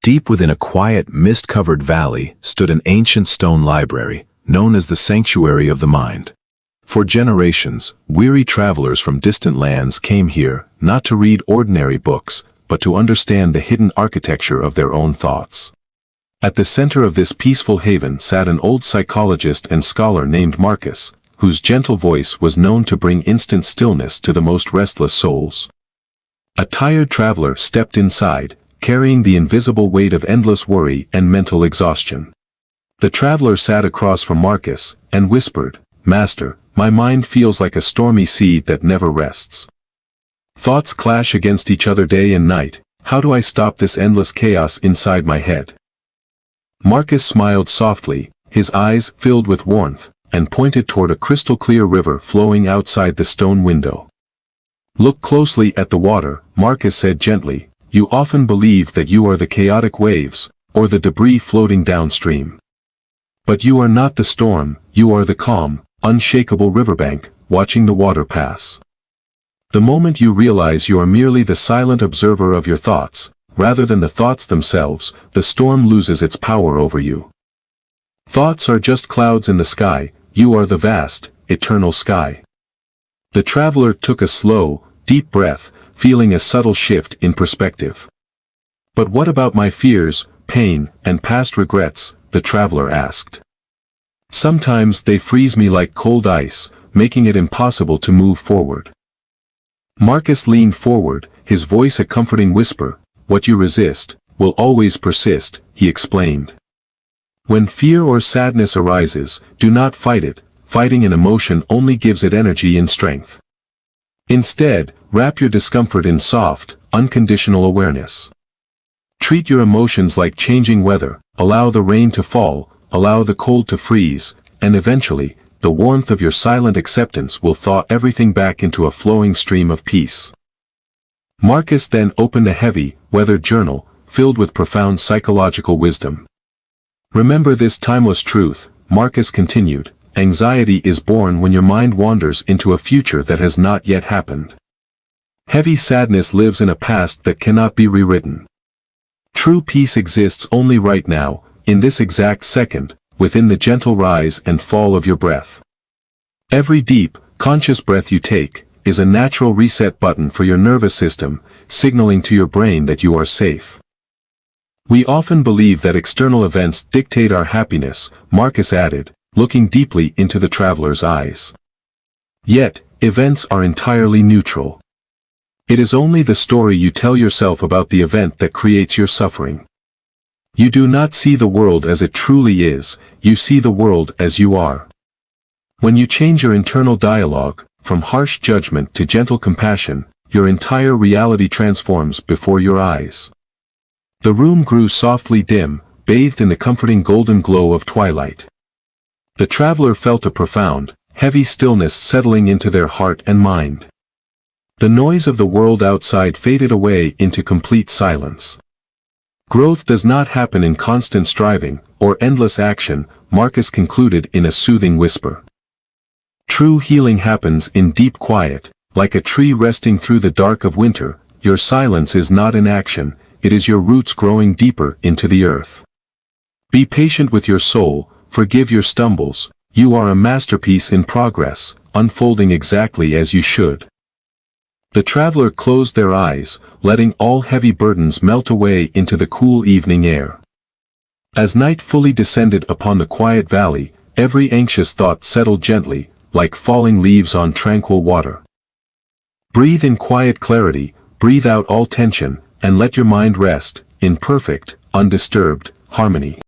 Deep within a quiet, mist-covered valley stood an ancient stone library, known as the Sanctuary of the Mind. For generations, weary travelers from distant lands came here not to read ordinary books, but to understand the hidden architecture of their own thoughts. At the center of this peaceful haven sat an old psychologist and scholar named Marcus, whose gentle voice was known to bring instant stillness to the most restless souls. A tired traveler stepped inside, carrying the invisible weight of endless worry and mental exhaustion. The traveler sat across from Marcus and whispered, "Master, my mind feels like a stormy sea that never rests. Thoughts clash against each other day and night. How do I stop this endless chaos inside my head?" Marcus smiled softly, his eyes filled with warmth, and pointed toward a crystal-clear river flowing outside the stone window. "Look closely at the water," Marcus said gently. "You often believe that you are the chaotic waves, or the debris floating downstream. But you are not the storm, you are the calm, unshakable riverbank, watching the water pass. The moment you realize you are merely the silent observer of your thoughts, rather than the thoughts themselves, the storm loses its power over you. Thoughts are just clouds in the sky, you are the vast, eternal sky." The traveler took a slow, deep breath, feeling a subtle shift in perspective. "But what about my fears, pain, and past regrets?" the traveler asked. "Sometimes they freeze me like cold ice, making it impossible to move forward." Marcus leaned forward, his voice a comforting whisper. "What you resist will always persist," he explained. "When fear or sadness arises, do not fight it. Fighting an emotion only gives it energy and strength. Instead, wrap your discomfort in soft, unconditional awareness. Treat your emotions like changing weather, allow the rain to fall, allow the cold to freeze, and eventually, the warmth of your silent acceptance will thaw everything back into a flowing stream of peace." Marcus then opened a heavy, weathered journal, filled with profound psychological wisdom. "Remember this timeless truth," Marcus continued. "Anxiety is born when your mind wanders into a future that has not yet happened. Heavy sadness lives in a past that cannot be rewritten. True peace exists only right now, in this exact second, within the gentle rise and fall of your breath. Every deep, conscious breath you take is a natural reset button for your nervous system, signaling to your brain that you are safe." "We often believe that external events dictate our happiness," Marcus added, looking deeply into the traveler's eyes. "Yet, events are entirely neutral. It is only the story you tell yourself about the event that creates your suffering. You do not see the world as it truly is, you see the world as you are. When you change your internal dialogue, from harsh judgment to gentle compassion, your entire reality transforms before your eyes." The room grew softly dim, bathed in the comforting golden glow of twilight. The traveler felt a profound, heavy stillness settling into their heart and mind. The noise of the world outside faded away into complete silence. "Growth does not happen in constant striving, or endless action," Marcus concluded in a soothing whisper. "True healing happens in deep quiet, like a tree resting through the dark of winter. Your silence is not inaction, it is your roots growing deeper into the earth. Be patient with your soul, forgive your stumbles, you are a masterpiece in progress, unfolding exactly as you should." The traveler closed their eyes, letting all heavy burdens melt away into the cool evening air. As night fully descended upon the quiet valley, every anxious thought settled gently, like falling leaves on tranquil water. Breathe in quiet clarity, breathe out all tension, and let your mind rest, in perfect, undisturbed, harmony.